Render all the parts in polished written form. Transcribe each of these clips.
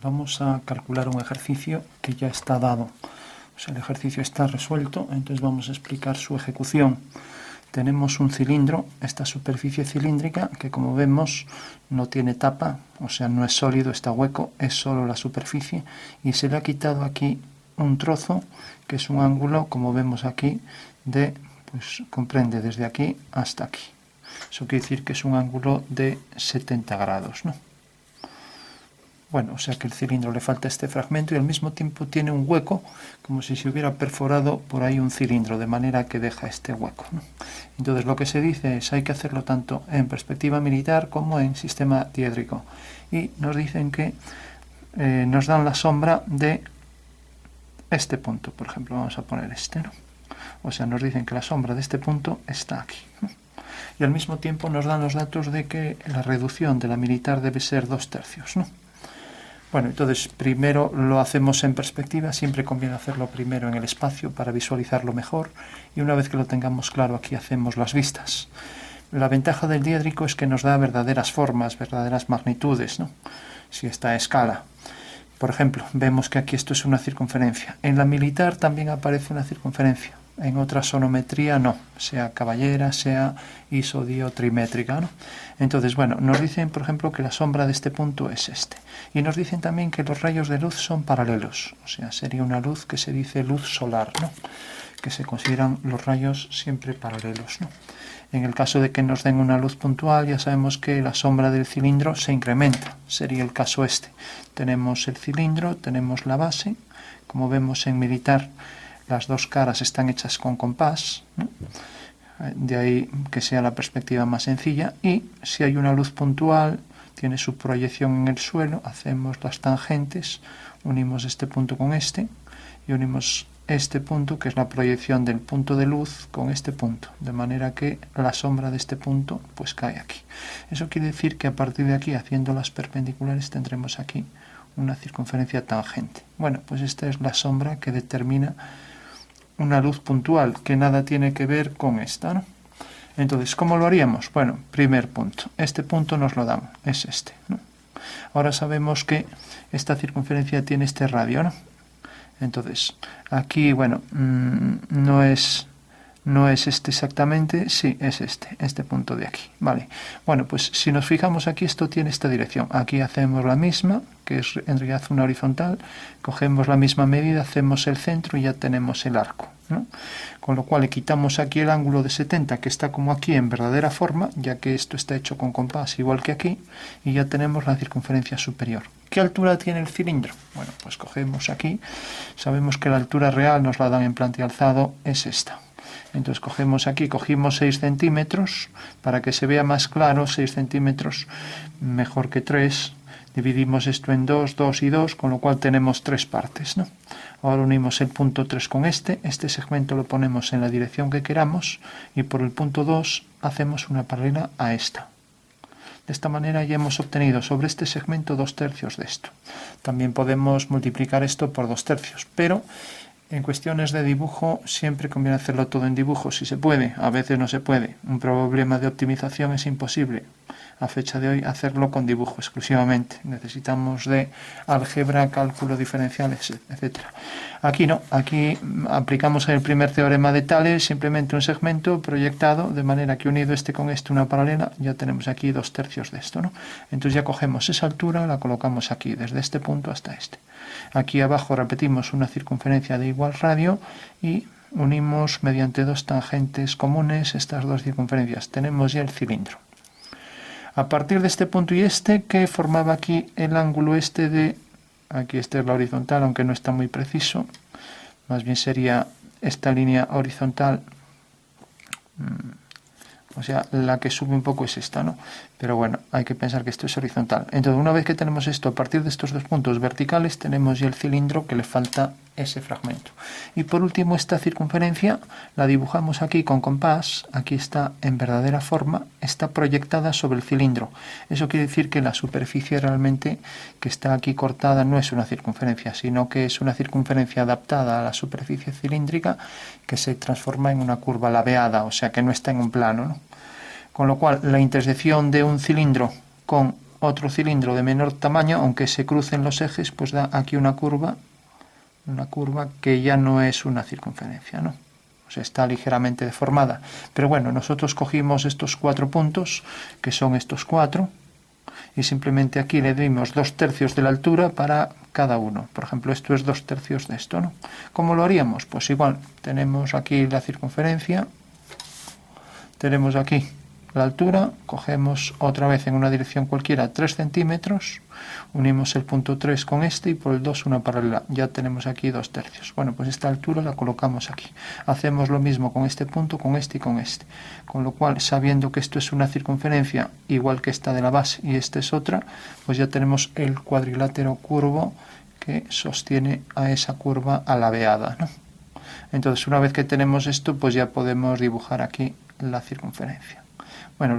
vamos a calcular un ejercicio que ya está dado. O sea, el ejercicio está resuelto, entonces vamos a explicar su ejecución. Tenemos un cilindro, esta superficie cilíndrica, que como vemos no tiene tapa, o sea, no es sólido, está hueco, es solo la superficie, y se le ha quitado aquí un trozo, que es un ángulo, como vemos aquí, pues comprende desde aquí hasta aquí. Eso quiere decir que es un ángulo de 70 grados, ¿no? Bueno, o sea que el cilindro le falta este fragmento y al mismo tiempo tiene un hueco, como si se hubiera perforado por ahí un cilindro, de manera que deja este hueco, ¿no? Entonces lo que se dice es hay que hacerlo tanto en perspectiva militar como en sistema diédrico. Y nos dicen que nos dan la sombra de este punto, por ejemplo, vamos a poner este, ¿no? O sea, nos dicen que la sombra de este punto está aquí, ¿no? Y al mismo tiempo nos dan los datos de que la reducción de la militar debe ser 2/3, ¿no? Bueno, entonces primero lo hacemos en perspectiva, siempre conviene hacerlo primero en el espacio para visualizarlo mejor, y una vez que lo tengamos claro aquí hacemos las vistas. La ventaja del diédrico es que nos da verdaderas formas, verdaderas magnitudes, ¿no? Si está a escala. Por ejemplo, vemos que aquí esto es una circunferencia. En la militar también aparece una circunferencia. En otra sonometría no, sea caballera, sea isodiotrimétrica, ¿no? Entonces, bueno, nos dicen, por ejemplo, que la sombra de este punto es este. Y nos dicen también que los rayos de luz son paralelos. O sea, sería una luz que se dice luz solar, ¿no? Que se consideran los rayos siempre paralelos, ¿no? En el caso de que nos den una luz puntual, ya sabemos que la sombra del cilindro se incrementa. Sería el caso este. Tenemos el cilindro, tenemos la base. Como vemos en militar, las dos caras están hechas con compás, ¿no? De ahí que sea la perspectiva más sencilla. Y si hay una luz puntual, tiene su proyección en el suelo, hacemos las tangentes, unimos este punto con este y unimos este punto, que es la proyección del punto de luz, con este punto, de manera que la sombra de este punto pues cae aquí. Eso quiere decir que a partir de aquí, haciendo las perpendiculares, tendremos aquí una circunferencia tangente. Bueno, pues esta es la sombra que determina una luz puntual, que nada tiene que ver con esta, ¿no? Entonces, ¿cómo lo haríamos? Bueno, primer punto. Este punto nos lo dan, es este, ¿no? Ahora sabemos que esta circunferencia tiene este radio, ¿no? Entonces, aquí, bueno, no es este exactamente, sí, es este punto de aquí, ¿vale? Bueno, pues si nos fijamos aquí, esto tiene esta dirección. Aquí hacemos la misma, que es en realidad una horizontal, cogemos la misma medida, hacemos el centro y ya tenemos el arco, ¿no? Con lo cual le quitamos aquí el ángulo de 70, que está como aquí en verdadera forma, ya que esto está hecho con compás igual que aquí, y ya tenemos la circunferencia superior. ¿Qué altura tiene el cilindro? Bueno, pues cogemos aquí, sabemos que la altura real nos la dan en planta y alzado, es esta. Entonces cogemos aquí, cogimos 6 centímetros, para que se vea más claro, 6 centímetros, mejor que 3, dividimos esto en 2, 2 y 2, con lo cual tenemos 3 partes, ¿no? Ahora unimos el punto 3 con este segmento lo ponemos en la dirección que queramos, y por el punto 2 hacemos una paralela a esta. De esta manera ya hemos obtenido sobre este segmento 2/3 de esto. También podemos multiplicar esto por 2/3, pero en cuestiones de dibujo siempre conviene hacerlo todo en dibujo, si se puede, a veces no se puede. Un problema de optimización es imposible a fecha de hoy hacerlo con dibujo exclusivamente. Necesitamos de álgebra, cálculo diferenciales, etc. Aquí no, aquí aplicamos el primer teorema de Thales, simplemente un segmento proyectado, de manera que unido este con este una paralela, ya tenemos aquí 2/3 de esto, ¿no? Entonces ya cogemos esa altura, la colocamos aquí, desde este punto hasta este. Aquí abajo repetimos una circunferencia de igual radio y unimos mediante 2 tangentes comunes estas 2 circunferencias. Tenemos ya el cilindro. A partir de este punto y este, que formaba aquí el ángulo este de... Aquí este es la horizontal, aunque no está muy preciso. Más bien sería esta línea horizontal. O sea, la que sube un poco es esta, ¿no? Pero bueno, hay que pensar que esto es horizontal. Entonces, una vez que tenemos esto, a partir de estos 2 puntos verticales, tenemos ya el cilindro, que le falta ese fragmento. Y por último, esta circunferencia la dibujamos aquí con compás. Aquí está en verdadera forma, está proyectada sobre el cilindro. Eso quiere decir que la superficie realmente que está aquí cortada no es una circunferencia, sino que es una circunferencia adaptada a la superficie cilíndrica que se transforma en una curva ladeada, o sea que no está en un plano, ¿no? Con lo cual, la intersección de un cilindro con otro cilindro de menor tamaño, aunque se crucen los ejes, pues da aquí una curva que ya no es una circunferencia, ¿no? O sea, está ligeramente deformada. Pero bueno, nosotros cogimos estos 4 puntos, que son estos 4, y simplemente aquí le dimos 2/3 de la altura para cada uno. Por ejemplo, esto es 2/3 de esto, ¿no? ¿Cómo lo haríamos? Pues igual, tenemos aquí la circunferencia, tenemos aquí la altura, cogemos otra vez en una dirección cualquiera 3 centímetros, unimos el punto 3 con este y por el 2 una paralela. Ya tenemos aquí 2/3. Bueno, pues esta altura la colocamos aquí. Hacemos lo mismo con este punto, con este y con este. Con lo cual, sabiendo que esto es una circunferencia igual que esta de la base y esta es otra, pues ya tenemos el cuadrilátero curvo que sostiene a esa curva alabeada, ¿no? Entonces, una vez que tenemos esto, pues ya podemos dibujar aquí la circunferencia. Bueno,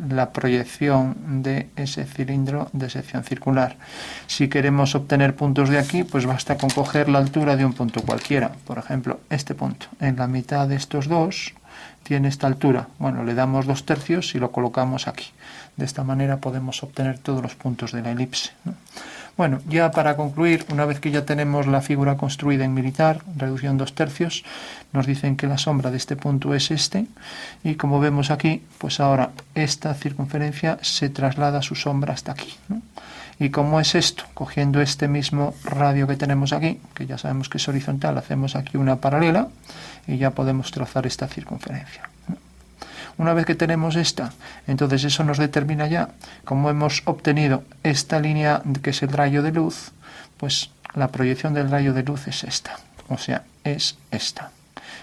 la proyección de ese cilindro de sección circular. Si queremos obtener puntos de aquí, pues basta con coger la altura de un punto cualquiera. Por ejemplo, este punto. En la mitad de estos dos tiene esta altura. Bueno, le damos 2/3 y lo colocamos aquí. De esta manera podemos obtener todos los puntos de la elipse, ¿no? Bueno, ya para concluir, una vez que ya tenemos la figura construida en militar, reducción 2/3, nos dicen que la sombra de este punto es este, y como vemos aquí, pues ahora esta circunferencia se traslada su sombra hasta aquí, ¿no? ¿Y cómo es esto? Cogiendo este mismo radio que tenemos aquí, que ya sabemos que es horizontal, hacemos aquí una paralela y ya podemos trazar esta circunferencia, ¿no? Una vez que tenemos esta, entonces eso nos determina ya, como hemos obtenido esta línea que es el rayo de luz, pues la proyección del rayo de luz es esta, o sea, es esta.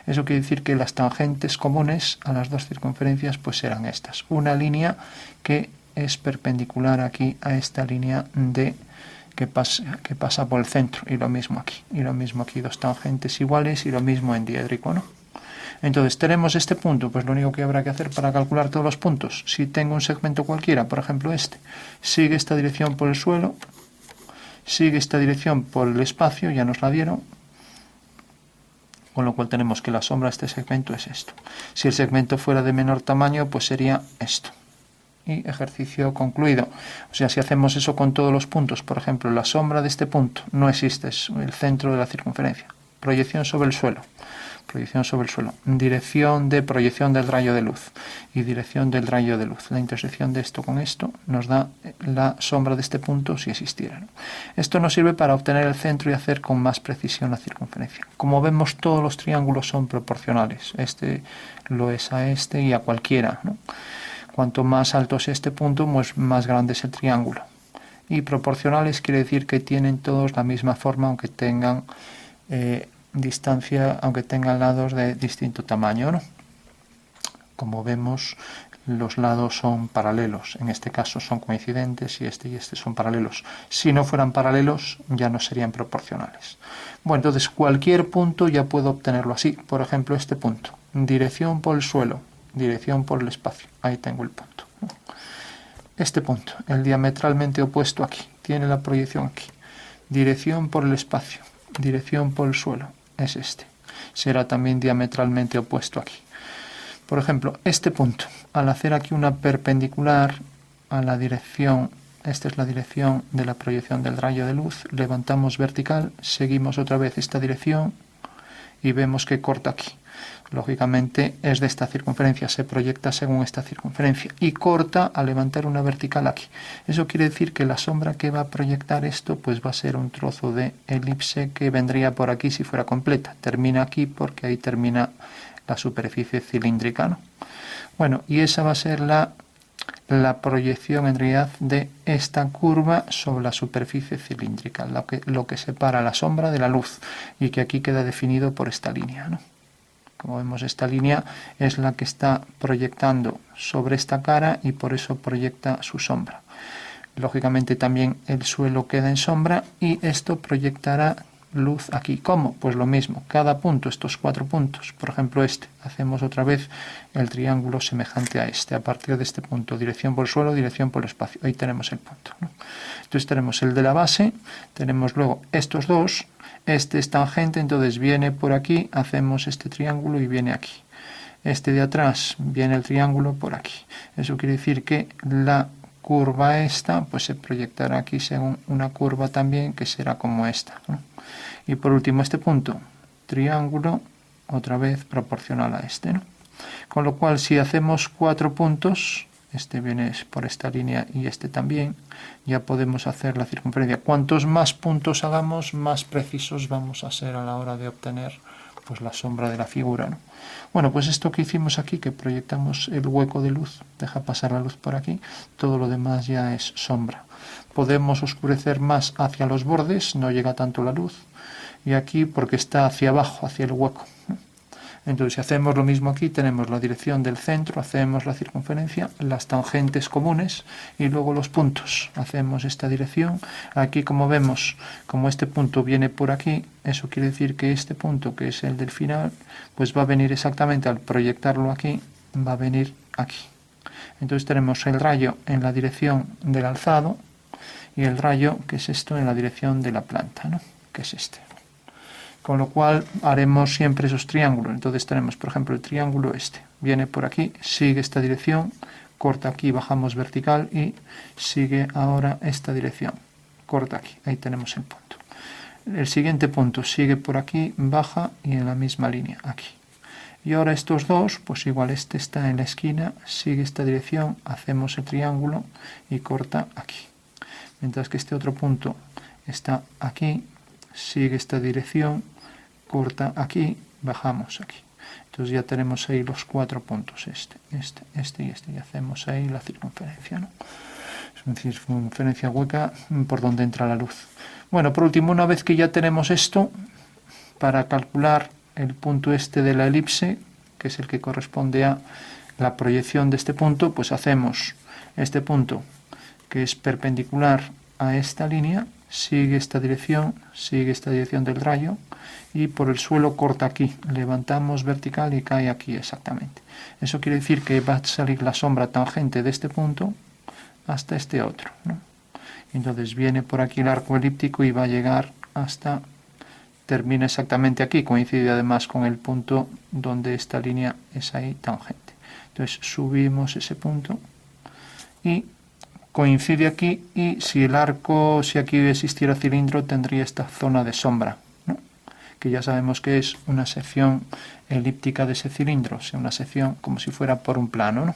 Eso quiere decir que las tangentes comunes a las dos circunferencias pues serán estas. Una línea que es perpendicular aquí a esta línea que pasa por el centro, y lo mismo aquí, dos tangentes iguales y lo mismo en diédrico, ¿no? Entonces tenemos este punto, pues lo único que habrá que hacer para calcular todos los puntos, si tengo un segmento cualquiera, por ejemplo este, sigue esta dirección por el suelo, sigue esta dirección por el espacio, ya nos la dieron, con lo cual tenemos que la sombra de este segmento es esto. Si el segmento fuera de menor tamaño, pues sería esto. Y ejercicio concluido. O sea, si hacemos eso con todos los puntos, por ejemplo, la sombra de este punto no existe, es el centro de la circunferencia. Proyección sobre el suelo. Dirección de proyección del rayo de luz y dirección del rayo de luz. La intersección de esto con esto nos da la sombra de este punto si existiera, ¿no? Esto nos sirve para obtener el centro y hacer con más precisión la circunferencia. Como vemos, todos los triángulos son proporcionales. Este lo es a este y a cualquiera, ¿no? Cuanto más alto sea este punto, pues más grande es el triángulo. Y proporcionales quiere decir que tienen todos la misma forma, aunque tengan distancia, aunque tengan lados de distinto tamaño, ¿no? Como vemos, los lados son paralelos. En este caso son coincidentes y este son paralelos. Si no fueran paralelos, ya no serían proporcionales. Bueno, entonces cualquier punto ya puedo obtenerlo así. Por ejemplo, este punto. Dirección por el suelo, dirección por el espacio. Ahí tengo el punto, ¿no? Este punto, el diametralmente opuesto aquí, tiene la proyección aquí. Dirección por el espacio, dirección por el suelo, es este. Será también diametralmente opuesto aquí. Por ejemplo, este punto, al hacer aquí una perpendicular a la dirección, esta es la dirección de la proyección del rayo de luz, levantamos vertical, seguimos otra vez esta dirección y vemos que corta aquí. Lógicamente es de esta circunferencia, se proyecta según esta circunferencia y corta al levantar una vertical aquí. Eso quiere decir que la sombra que va a proyectar esto pues va a ser un trozo de elipse que vendría por aquí si fuera completa. Termina aquí porque ahí termina la superficie cilíndrica, ¿no? Bueno, y esa va a ser la proyección en realidad de esta curva sobre la superficie cilíndrica, lo que separa la sombra de la luz y que aquí queda definido por esta línea, ¿no? Como vemos, esta línea es la que está proyectando sobre esta cara y por eso proyecta su sombra. Lógicamente también el suelo queda en sombra y esto proyectará luz aquí. ¿Cómo? Pues lo mismo, cada punto, estos 4 puntos, por ejemplo este, hacemos otra vez el triángulo semejante a este, a partir de este punto, dirección por el suelo, dirección por el espacio, ahí tenemos el punto, ¿no? Entonces tenemos el de la base, tenemos luego estos dos, este es tangente, entonces viene por aquí, hacemos este triángulo y viene aquí. Este de atrás viene el triángulo por aquí. Eso quiere decir que la curva esta, pues se proyectará aquí según una curva también que será como esta, ¿no? Y por último este punto, triángulo, otra vez proporcional a este, ¿no? Con lo cual si hacemos 4 puntos, este viene por esta línea y este también, ya podemos hacer la circunferencia. Cuantos más puntos hagamos, más precisos vamos a ser a la hora de obtener pues la sombra de la figura, ¿no? Bueno, pues esto que hicimos aquí, que proyectamos el hueco de luz, deja pasar la luz por aquí, todo lo demás ya es sombra. Podemos oscurecer más hacia los bordes, no llega tanto la luz, y aquí porque está hacia abajo, hacia el hueco. Entonces, si hacemos lo mismo aquí, tenemos la dirección del centro, hacemos la circunferencia, las tangentes comunes y luego los puntos. Hacemos esta dirección. Aquí, como vemos, como este punto viene por aquí, eso quiere decir que este punto, que es el del final, pues va a venir exactamente al proyectarlo aquí, va a venir aquí. Entonces tenemos el rayo en la dirección del alzado y el rayo, que es esto, en la dirección de la planta, ¿no? Que es este. Con lo cual haremos siempre esos triángulos. Entonces tenemos, por ejemplo, el triángulo este. Viene por aquí, sigue esta dirección, corta aquí, bajamos vertical y sigue ahora esta dirección. Corta aquí, ahí tenemos el punto. El siguiente punto sigue por aquí, baja y en la misma línea, aquí. Y ahora estos dos, pues igual este está en la esquina, sigue esta dirección, hacemos el triángulo y corta aquí. Mientras que este otro punto está aquí, sigue esta dirección, corta aquí, bajamos aquí. Entonces ya tenemos ahí los 4 puntos, este y este, y hacemos ahí la circunferencia, ¿no? Es decir, circunferencia hueca por donde entra la luz. Bueno, por último, una vez que ya tenemos esto, para calcular el punto este de la elipse, que es el que corresponde a la proyección de este punto, pues hacemos este punto que es perpendicular a esta línea, sigue esta dirección del rayo y por el suelo corta aquí, levantamos vertical y cae aquí exactamente. Eso quiere decir que va a salir la sombra tangente de este punto hasta este otro, ¿no? Entonces viene por aquí el arco elíptico y va a llegar hasta, termina exactamente aquí, coincide además con el punto donde esta línea es ahí tangente. Entonces subimos ese punto y coincide aquí, y si el arco, si aquí existiera cilindro, tendría esta zona de sombra, ¿no? Que ya sabemos que es una sección elíptica de ese cilindro, o sea, una sección como si fuera por un plano, ¿no?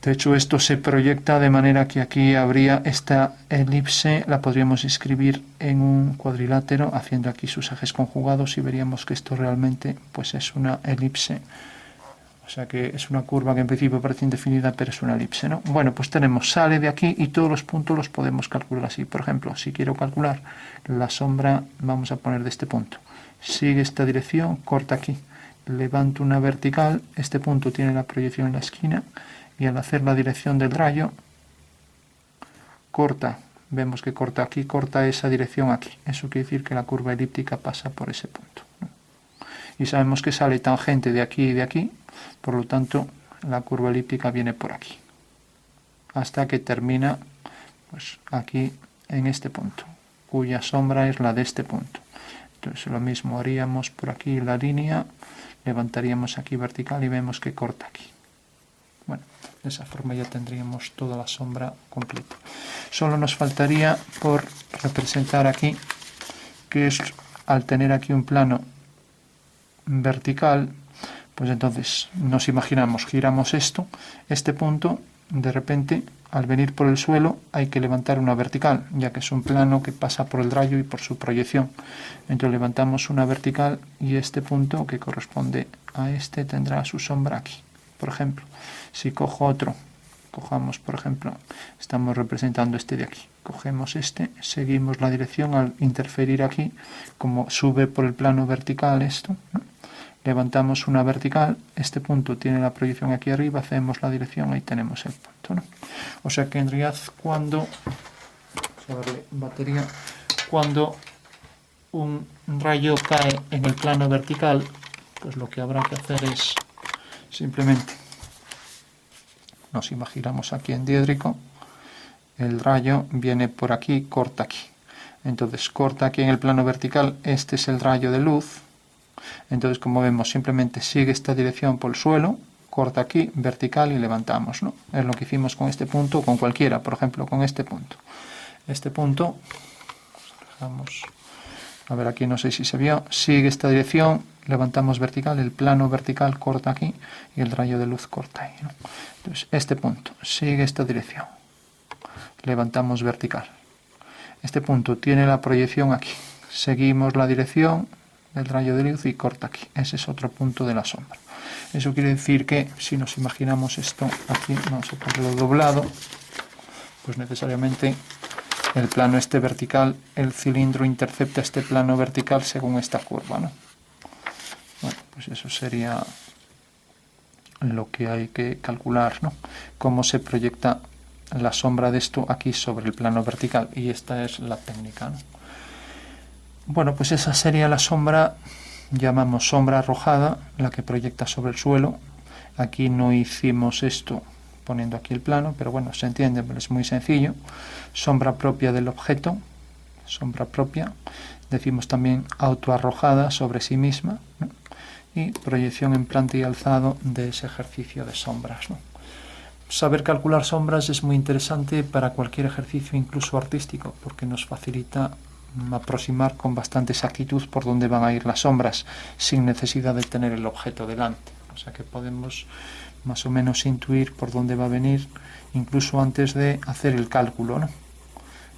De hecho, esto se proyecta de manera que aquí habría esta elipse, la podríamos escribir en un cuadrilátero, haciendo aquí sus ejes conjugados, y veríamos que esto realmente pues es una elipse. O sea que es una curva que en principio parece indefinida, pero es una elipse, ¿no? Bueno, pues tenemos, sale de aquí y todos los puntos los podemos calcular así. Por ejemplo, si quiero calcular la sombra, vamos a poner de este punto. Sigue esta dirección, corta aquí. Levanto una vertical, este punto tiene la proyección en la esquina, y al hacer la dirección del rayo, corta. Vemos que corta aquí, corta esa dirección aquí. Eso quiere decir que la curva elíptica pasa por ese punto, ¿no? Y sabemos que sale tangente de aquí y de aquí, por lo tanto la curva elíptica viene por aquí hasta que termina pues aquí en este punto, cuya sombra es la de este punto. Entonces lo mismo haríamos por aquí la línea, levantaríamos aquí vertical y vemos que corta aquí. Bueno, de esa forma ya tendríamos toda la sombra completa. Solo nos faltaría por representar aquí, que es al tener aquí un plano vertical, pues entonces nos imaginamos, giramos esto, este punto, de repente al venir por el suelo hay que levantar una vertical, ya que es un plano que pasa por el rayo y por su proyección. Entonces levantamos una vertical y este punto que corresponde a este tendrá su sombra aquí. Por ejemplo, si cojo otro, cojamos por ejemplo, estamos representando este de aquí, cogemos este, seguimos la dirección al interferir aquí, como sube por el plano vertical esto, ¿no? Levantamos una vertical, este punto tiene la proyección aquí arriba, hacemos la dirección, ahí tenemos el punto, ¿no? O sea que en realidad cuando un rayo cae en el plano vertical, pues lo que habrá que hacer es simplemente, nos imaginamos aquí en diédrico, el rayo viene por aquí, corta aquí. Entonces corta aquí en el plano vertical, este es el rayo de luz. Entonces, como vemos, simplemente sigue esta dirección por el suelo, corta aquí, vertical y levantamos, ¿no? Es lo que hicimos con este punto, con cualquiera, por ejemplo, con este punto. Este punto, dejamos, a ver aquí no sé si se vio, sigue esta dirección, levantamos vertical, el plano vertical corta aquí y el rayo de luz corta ahí, ¿no? Entonces, este punto sigue esta dirección, levantamos vertical. Este punto tiene la proyección aquí, seguimos la dirección del rayo de luz y corta aquí. Ese es otro punto de la sombra. Eso quiere decir que si nos imaginamos esto aquí, vamos a ponerlo doblado, pues necesariamente el plano este vertical, el cilindro intercepta este plano vertical según esta curva, ¿no? Bueno, pues eso sería lo que hay que calcular, ¿no? Cómo se proyecta la sombra de esto aquí sobre el plano vertical, y esta es la técnica, ¿no? Bueno, pues esa sería la sombra, llamamos sombra arrojada, la que proyecta sobre el suelo. Aquí no hicimos esto poniendo aquí el plano, pero bueno, se entiende, pero es muy sencillo. Sombra propia del objeto, sombra propia. Decimos también autoarrojada sobre sí misma, ¿no? Y proyección en planta y alzado de ese ejercicio de sombras, ¿no? Saber calcular sombras es muy interesante para cualquier ejercicio, incluso artístico, porque nos facilita aproximar con bastante exactitud por dónde van a ir las sombras, sin necesidad de tener el objeto delante. O sea que podemos más o menos intuir por dónde va a venir, incluso antes de hacer el cálculo, ¿no?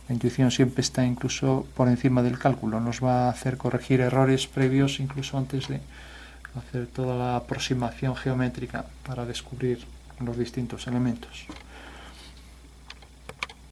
La intuición siempre está incluso por encima del cálculo, nos va a hacer corregir errores previos incluso antes de hacer toda la aproximación geométrica para descubrir los distintos elementos.